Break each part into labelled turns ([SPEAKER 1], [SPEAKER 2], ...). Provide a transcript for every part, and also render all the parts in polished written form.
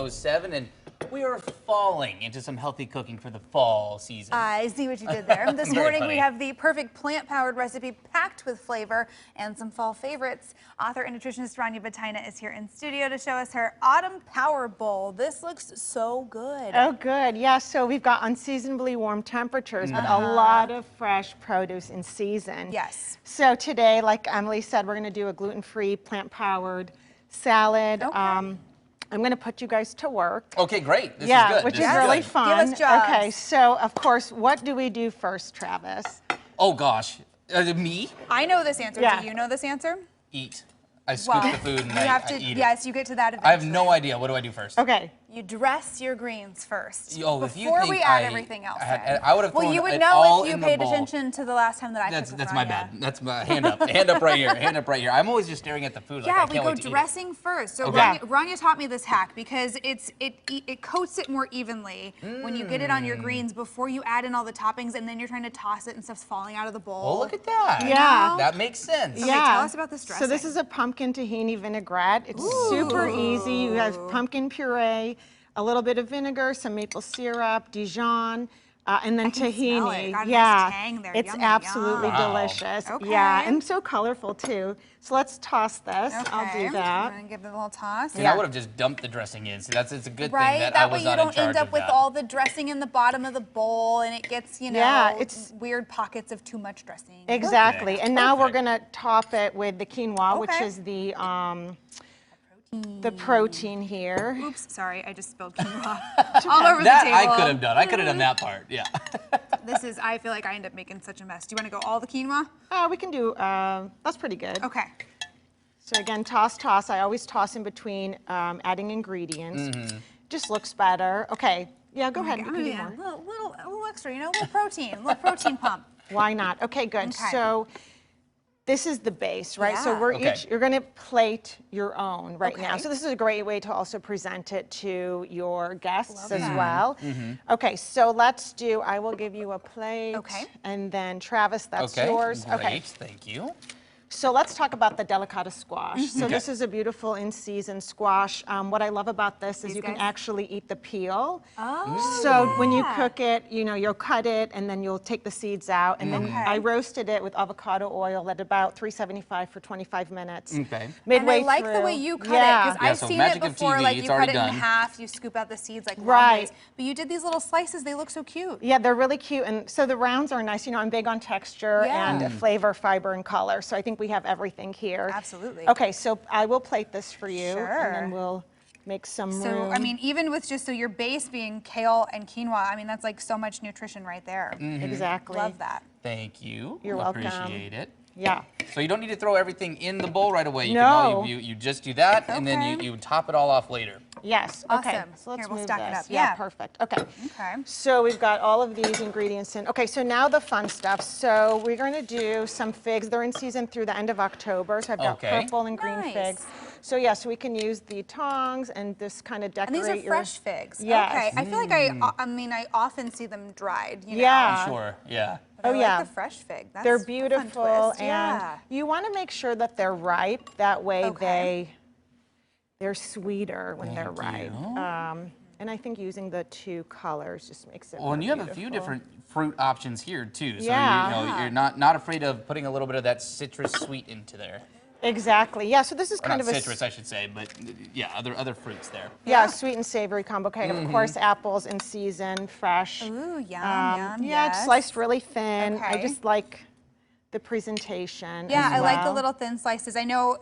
[SPEAKER 1] 07, and we are falling into some healthy cooking for the fall season.
[SPEAKER 2] I see what you did there. This morning we have the perfect plant-powered recipe packed with flavor and some fall favorites. Author and nutritionist Rania Batayeh is here in studio to show us her Autumn Power Bowl. This looks so good.
[SPEAKER 3] Oh, good. Yeah, so we've got unseasonably warm temperatures, but a lot of fresh produce in season.
[SPEAKER 2] Yes.
[SPEAKER 3] So today, like Emily said, we're going to do a gluten-free, plant-powered salad.
[SPEAKER 2] Okay.
[SPEAKER 3] I'm going to put you guys to work.
[SPEAKER 1] Okay, great. This is good.
[SPEAKER 3] Which
[SPEAKER 1] This
[SPEAKER 3] is really
[SPEAKER 1] good.
[SPEAKER 3] fun.
[SPEAKER 2] Give us jobs.
[SPEAKER 3] Okay, so of course, what do we do first, Travis?
[SPEAKER 1] Oh gosh, me?
[SPEAKER 2] I know this answer.
[SPEAKER 3] Yeah.
[SPEAKER 2] Do you know this answer?
[SPEAKER 1] Eat. I scoop the food and I eat it.
[SPEAKER 2] Yes, you get to that eventually.
[SPEAKER 1] I have no idea. What do I do first?
[SPEAKER 3] Okay.
[SPEAKER 2] You dress your greens first
[SPEAKER 1] Oh, if you
[SPEAKER 2] before
[SPEAKER 1] think
[SPEAKER 2] we add everything else.
[SPEAKER 1] I would have thrown
[SPEAKER 2] well, you would
[SPEAKER 1] it
[SPEAKER 2] know
[SPEAKER 1] all
[SPEAKER 2] if you
[SPEAKER 1] in the
[SPEAKER 2] paid
[SPEAKER 1] bowl.
[SPEAKER 2] attention to the last time that I cooked with
[SPEAKER 1] That's my
[SPEAKER 2] Rania.
[SPEAKER 1] bad. That's my hand up. Hand up right here. Hand up right here. I'm always just staring at the food. Like,
[SPEAKER 2] Yeah,
[SPEAKER 1] I
[SPEAKER 2] we
[SPEAKER 1] can't
[SPEAKER 2] go
[SPEAKER 1] wait to
[SPEAKER 2] dressing first. So
[SPEAKER 1] Okay.
[SPEAKER 2] Rania taught me this hack because it coats it more evenly when you get it on your greens before you add in all the toppings, and then you're trying to toss it and stuff's falling out of the bowl.
[SPEAKER 1] Oh, look at that.
[SPEAKER 3] Yeah.
[SPEAKER 1] That makes sense.
[SPEAKER 2] Okay, tell us about this dressing.
[SPEAKER 3] So this is a pumpkin tahini vinaigrette. It's super easy. You have pumpkin puree, a little bit of vinegar, some maple syrup, Dijon, and then tahini.
[SPEAKER 2] smell it. Got a nice
[SPEAKER 3] Yeah,
[SPEAKER 2] tang there.
[SPEAKER 3] it's
[SPEAKER 2] Yummy,
[SPEAKER 3] absolutely
[SPEAKER 2] yum.
[SPEAKER 3] delicious.
[SPEAKER 2] Okay.
[SPEAKER 3] Yeah, and so colorful too. So let's toss this. I'll do
[SPEAKER 2] I'm
[SPEAKER 3] that.
[SPEAKER 2] gonna give it a little toss.
[SPEAKER 1] And I would have just dumped the dressing in. So it's a good
[SPEAKER 2] Right,
[SPEAKER 1] thing that I
[SPEAKER 2] way
[SPEAKER 1] was
[SPEAKER 2] you
[SPEAKER 1] not in
[SPEAKER 2] don't
[SPEAKER 1] charge
[SPEAKER 2] end up
[SPEAKER 1] of
[SPEAKER 2] with
[SPEAKER 1] that.
[SPEAKER 2] all the dressing in the bottom of the bowl, and it gets, you know, weird pockets of too much dressing.
[SPEAKER 3] Exactly.
[SPEAKER 1] Perfect.
[SPEAKER 3] And now we're
[SPEAKER 1] Perfect.
[SPEAKER 3] gonna top it with the quinoa, which
[SPEAKER 2] Okay.
[SPEAKER 3] is the protein here.
[SPEAKER 2] Oops, sorry, I just spilled quinoa all over the
[SPEAKER 1] That
[SPEAKER 2] table.
[SPEAKER 1] I could have done. I could have done that part. Yeah.
[SPEAKER 2] I feel like I end up making such a mess. Do you want to go all the quinoa?
[SPEAKER 3] We can do, that's pretty good.
[SPEAKER 2] Okay.
[SPEAKER 3] So again, toss, toss. I always toss in between adding ingredients. Just looks better. Okay, yeah, go ahead. You can do
[SPEAKER 2] Yeah,
[SPEAKER 3] more.
[SPEAKER 2] a little extra, you know, a little protein pump.
[SPEAKER 3] Why not? Okay, good.
[SPEAKER 2] Okay.
[SPEAKER 3] So this is the base, right? So
[SPEAKER 2] Yeah.
[SPEAKER 3] we're
[SPEAKER 1] Okay.
[SPEAKER 3] you're gonna plate your own right now.
[SPEAKER 2] Okay.
[SPEAKER 3] So this is a great way to also present it to your guests as
[SPEAKER 2] that.
[SPEAKER 3] well. Okay, so I will give you a plate.
[SPEAKER 2] Okay.
[SPEAKER 3] And then Travis, that's
[SPEAKER 1] Okay.
[SPEAKER 3] yours.
[SPEAKER 1] Great.
[SPEAKER 3] Okay.
[SPEAKER 1] Thank you.
[SPEAKER 3] So let's talk about the Delicata Squash. So
[SPEAKER 1] Okay.
[SPEAKER 3] this is a beautiful in-season squash. What I love about this is
[SPEAKER 2] These
[SPEAKER 3] you can
[SPEAKER 2] guys?
[SPEAKER 3] actually eat the peel.
[SPEAKER 2] Oh.
[SPEAKER 3] So when you cook it, you know, you'll cut it and then you'll take the seeds out. And then
[SPEAKER 2] Okay.
[SPEAKER 3] I roasted it with avocado oil at about 375 for 25 minutes.
[SPEAKER 1] Okay.
[SPEAKER 3] Midway
[SPEAKER 2] And I like
[SPEAKER 3] through.
[SPEAKER 2] the way you cut it,
[SPEAKER 3] Yeah.
[SPEAKER 2] because I've
[SPEAKER 1] so
[SPEAKER 2] seen
[SPEAKER 1] magic
[SPEAKER 2] it
[SPEAKER 1] of
[SPEAKER 2] before,
[SPEAKER 1] TV,
[SPEAKER 2] like
[SPEAKER 1] it's
[SPEAKER 2] you cut
[SPEAKER 1] already
[SPEAKER 2] it in
[SPEAKER 1] done.
[SPEAKER 2] half, you scoop out the seeds like
[SPEAKER 3] Right.
[SPEAKER 2] lumps. But you did these little slices, they look so cute.
[SPEAKER 3] Yeah, they're really cute. And so the rounds are nice. You know, I'm big on texture
[SPEAKER 2] Yeah.
[SPEAKER 3] and flavor, fiber, and color. So I think we have everything here.
[SPEAKER 2] Absolutely.
[SPEAKER 3] Okay, so I will plate this for you.
[SPEAKER 2] Sure.
[SPEAKER 3] And then we'll make some room.
[SPEAKER 2] So, I mean, even with just your base being kale and quinoa, I mean, that's like so much nutrition right there.
[SPEAKER 3] Exactly.
[SPEAKER 2] Love that.
[SPEAKER 1] Thank you.
[SPEAKER 3] You're welcome.
[SPEAKER 1] Appreciate it.
[SPEAKER 3] Yeah.
[SPEAKER 1] So you don't need to throw everything in the bowl right away. You
[SPEAKER 3] No.
[SPEAKER 1] can you just do that, and then
[SPEAKER 2] Okay.
[SPEAKER 1] you top it all off later.
[SPEAKER 3] Yes. Okay.
[SPEAKER 2] Awesome.
[SPEAKER 3] So let's
[SPEAKER 2] Here, we'll
[SPEAKER 3] move
[SPEAKER 2] stack it
[SPEAKER 3] this.
[SPEAKER 2] up.
[SPEAKER 3] Yeah.
[SPEAKER 2] Yeah.
[SPEAKER 3] Perfect. Okay.
[SPEAKER 2] Okay.
[SPEAKER 3] So we've got all of these ingredients in. Okay. So now the fun stuff. So we're going to do some figs. They're in season through the end of October. So I've got
[SPEAKER 1] Okay.
[SPEAKER 3] purple and green
[SPEAKER 2] Nice.
[SPEAKER 3] figs. So yeah. So we can use the tongs and this kind of decorate.
[SPEAKER 2] And these are
[SPEAKER 3] your,
[SPEAKER 2] fresh figs.
[SPEAKER 3] Yes.
[SPEAKER 2] Okay. I feel like I often see them dried. You know?
[SPEAKER 3] Yeah.
[SPEAKER 1] Sure. Yeah.
[SPEAKER 2] But
[SPEAKER 3] Oh,
[SPEAKER 2] I
[SPEAKER 3] yeah.
[SPEAKER 2] like the fresh fig. That's
[SPEAKER 3] They're
[SPEAKER 2] a fun
[SPEAKER 3] beautiful,
[SPEAKER 2] twist.
[SPEAKER 3] and
[SPEAKER 2] Yeah.
[SPEAKER 3] you want to make sure that they're ripe. That way
[SPEAKER 2] Okay.
[SPEAKER 3] they're sweeter when they're
[SPEAKER 1] Thank
[SPEAKER 3] ripe.
[SPEAKER 1] you.
[SPEAKER 3] And I think using the two colors just makes it.
[SPEAKER 1] Well,
[SPEAKER 3] more
[SPEAKER 1] and you have a few
[SPEAKER 3] beautiful.
[SPEAKER 1] different fruit options here too. So
[SPEAKER 3] Yeah.
[SPEAKER 1] you're not afraid of putting a little bit of that citrus sweet into there.
[SPEAKER 3] Exactly. Yeah. So this is
[SPEAKER 1] Or
[SPEAKER 3] kind
[SPEAKER 1] not
[SPEAKER 3] of
[SPEAKER 1] citrus, I should say, but yeah, other fruits there.
[SPEAKER 3] Yeah, sweet and savory combo cake. Of course, apples in season, fresh.
[SPEAKER 2] Ooh, yum,
[SPEAKER 3] Yeah,
[SPEAKER 2] yes.
[SPEAKER 3] sliced really thin. I
[SPEAKER 2] Okay.
[SPEAKER 3] just like the presentation.
[SPEAKER 2] Yeah,
[SPEAKER 3] as
[SPEAKER 2] I like the
[SPEAKER 3] well.
[SPEAKER 2] little thin slices. I know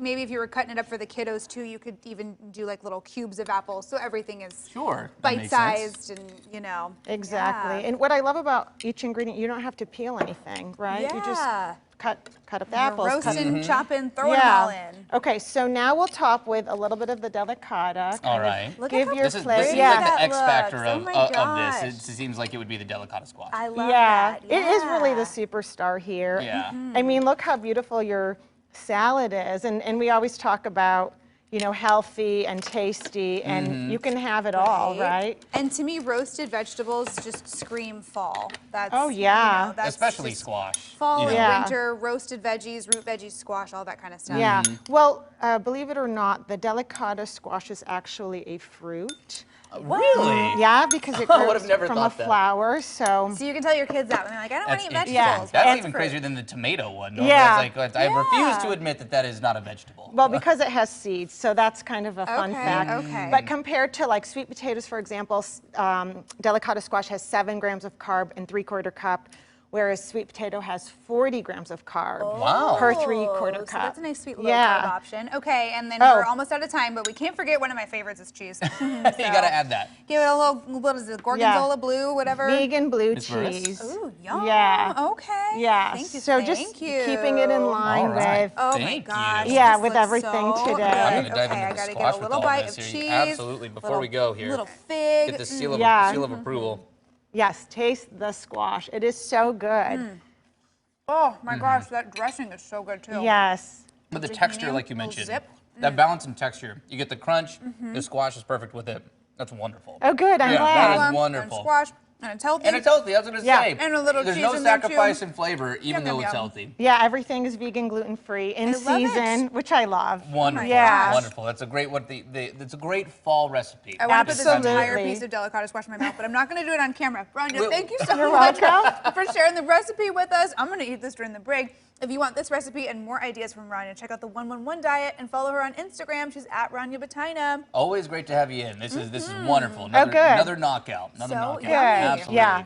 [SPEAKER 2] maybe if you were cutting it up for the kiddos too, you could even do like little cubes of apples, so everything is
[SPEAKER 1] Sure. that makes sense.
[SPEAKER 2] bite-sized and, you know.
[SPEAKER 3] Exactly.
[SPEAKER 2] Yeah.
[SPEAKER 3] And what I love about each ingredient, you don't have to peel anything, right? You just
[SPEAKER 2] Yeah.
[SPEAKER 3] cut up the
[SPEAKER 2] You're
[SPEAKER 3] apples. cut-
[SPEAKER 2] roasting, chopping, throwing them all in.
[SPEAKER 3] Okay, so now we'll top with a little bit of the delicata.
[SPEAKER 1] All
[SPEAKER 3] kind of
[SPEAKER 1] right.
[SPEAKER 2] Look at
[SPEAKER 3] Give
[SPEAKER 2] how
[SPEAKER 3] your
[SPEAKER 1] This is
[SPEAKER 3] plate.
[SPEAKER 1] like
[SPEAKER 3] Yeah.
[SPEAKER 1] the X
[SPEAKER 2] that
[SPEAKER 1] factor
[SPEAKER 2] looks. Oh
[SPEAKER 1] of,
[SPEAKER 2] my
[SPEAKER 1] of
[SPEAKER 2] gosh.
[SPEAKER 1] this. It seems like it would be the Delicata Squash.
[SPEAKER 2] I love
[SPEAKER 3] Yeah,
[SPEAKER 2] that.
[SPEAKER 3] it is really the
[SPEAKER 2] Yeah.
[SPEAKER 3] superstar here.
[SPEAKER 1] Yeah.
[SPEAKER 3] I mean, look how beautiful your salad is. And we always talk about, you know, healthy and tasty, and you can have it all, right?
[SPEAKER 2] And to me, roasted vegetables just scream fall. That's,
[SPEAKER 3] Oh, yeah.
[SPEAKER 2] you know, that's
[SPEAKER 1] Especially
[SPEAKER 2] just
[SPEAKER 1] squash.
[SPEAKER 2] Fall and
[SPEAKER 3] Yeah.
[SPEAKER 2] winter, roasted veggies, root veggies, squash, all that kind of stuff.
[SPEAKER 3] Yeah. Well, believe it or not, the Delicata Squash is actually a fruit.
[SPEAKER 1] Really?
[SPEAKER 3] Yeah, because it
[SPEAKER 1] I would
[SPEAKER 3] grows
[SPEAKER 1] have never
[SPEAKER 3] from
[SPEAKER 1] thought
[SPEAKER 3] a
[SPEAKER 1] that.
[SPEAKER 3] flower, so.
[SPEAKER 2] So you can tell your kids that when they're like, I don't want to eat
[SPEAKER 1] That's
[SPEAKER 2] vegetables.
[SPEAKER 1] interesting.
[SPEAKER 2] but
[SPEAKER 1] That's
[SPEAKER 2] it's
[SPEAKER 1] even
[SPEAKER 2] fruit.
[SPEAKER 1] crazier than the tomato one.
[SPEAKER 3] Yeah.
[SPEAKER 1] It's like, I refuse to admit that that is not a vegetable.
[SPEAKER 3] Well, because it has seeds, so that's kind of a fun
[SPEAKER 2] Okay,
[SPEAKER 3] fact.
[SPEAKER 2] okay.
[SPEAKER 3] But compared to like sweet potatoes, for example, Delicata Squash has 7 grams of carb and 3/4 cup, whereas sweet potato has 40 grams of carb
[SPEAKER 1] Wow.
[SPEAKER 3] per 3/4
[SPEAKER 2] So
[SPEAKER 3] cup.
[SPEAKER 2] that's a nice sweet low
[SPEAKER 3] Yeah.
[SPEAKER 2] carb option. Okay, and then
[SPEAKER 3] Oh.
[SPEAKER 2] we're almost out of time, but we can't forget one of my favorites is cheese.
[SPEAKER 1] You gotta add that.
[SPEAKER 2] Give it a little, what is it, Gorgonzola blue, whatever?
[SPEAKER 3] Vegan blue
[SPEAKER 1] Miss Maris?
[SPEAKER 3] cheese.
[SPEAKER 2] Ooh, yum.
[SPEAKER 3] Yeah.
[SPEAKER 2] Okay.
[SPEAKER 3] Yeah.
[SPEAKER 2] Thank you.
[SPEAKER 3] So
[SPEAKER 2] thank
[SPEAKER 3] just
[SPEAKER 2] you.
[SPEAKER 3] keeping it in line
[SPEAKER 1] All right.
[SPEAKER 3] with.
[SPEAKER 2] Oh my
[SPEAKER 1] Thank
[SPEAKER 2] gosh.
[SPEAKER 1] you.
[SPEAKER 3] Yeah,
[SPEAKER 2] this
[SPEAKER 3] with
[SPEAKER 2] looks
[SPEAKER 3] everything
[SPEAKER 2] so
[SPEAKER 3] today.
[SPEAKER 2] good.
[SPEAKER 1] I'm gonna dive
[SPEAKER 2] Okay, I
[SPEAKER 1] into the
[SPEAKER 2] gotta
[SPEAKER 1] squash
[SPEAKER 2] get a
[SPEAKER 1] with
[SPEAKER 2] little
[SPEAKER 1] all
[SPEAKER 2] bite
[SPEAKER 1] this
[SPEAKER 2] of
[SPEAKER 1] here.
[SPEAKER 2] cheese.
[SPEAKER 1] Absolutely. Before we go here,
[SPEAKER 2] Little fig.
[SPEAKER 1] get the seal of,
[SPEAKER 3] Yeah.
[SPEAKER 1] seal of approval.
[SPEAKER 3] Yes, taste the squash. It is so good.
[SPEAKER 2] Oh my gosh, that dressing is so good too.
[SPEAKER 3] Yes.
[SPEAKER 1] But the
[SPEAKER 2] Tahini,
[SPEAKER 1] texture, like you
[SPEAKER 2] little
[SPEAKER 1] mentioned,
[SPEAKER 2] zip.
[SPEAKER 1] that balance in texture. You get the crunch, the squash is perfect with it. That's wonderful.
[SPEAKER 3] Oh, good. I'm
[SPEAKER 1] Yeah,
[SPEAKER 3] glad.
[SPEAKER 1] that is
[SPEAKER 2] And
[SPEAKER 1] wonderful.
[SPEAKER 2] squash, and it's healthy.
[SPEAKER 1] And it's healthy, I was gonna
[SPEAKER 3] Yeah.
[SPEAKER 1] say.
[SPEAKER 2] And a little
[SPEAKER 1] There's
[SPEAKER 2] cheese
[SPEAKER 1] no
[SPEAKER 2] in there, too.
[SPEAKER 1] sacrifice in flavor, even
[SPEAKER 2] Yum,
[SPEAKER 1] though
[SPEAKER 2] yum,
[SPEAKER 1] it's
[SPEAKER 2] yum.
[SPEAKER 1] healthy.
[SPEAKER 3] Yeah, everything is vegan, gluten-free, in
[SPEAKER 2] I love it.
[SPEAKER 3] season, which I love.
[SPEAKER 1] Wonderful.
[SPEAKER 3] Yeah.
[SPEAKER 1] Wonderful. That's a great it's a great fall recipe.
[SPEAKER 2] I want to put this entire
[SPEAKER 3] Absolutely.
[SPEAKER 2] piece of Delicata Squash in my mouth, but I'm not going to do it on camera. Rania,
[SPEAKER 1] Well-
[SPEAKER 2] thank you so
[SPEAKER 3] You're
[SPEAKER 2] much
[SPEAKER 3] welcome.
[SPEAKER 2] for sharing the recipe with us. I'm going to eat this during the break. If you want this recipe and more ideas from Rania, check out the 111 Diet and follow her on Instagram. She's at Rania Batayeh.
[SPEAKER 1] Always great to have you in. This is wonderful. Another,
[SPEAKER 3] good.
[SPEAKER 1] another knockout. Another
[SPEAKER 2] So
[SPEAKER 1] knockout.
[SPEAKER 2] yummy.
[SPEAKER 1] Absolutely.
[SPEAKER 3] Yeah.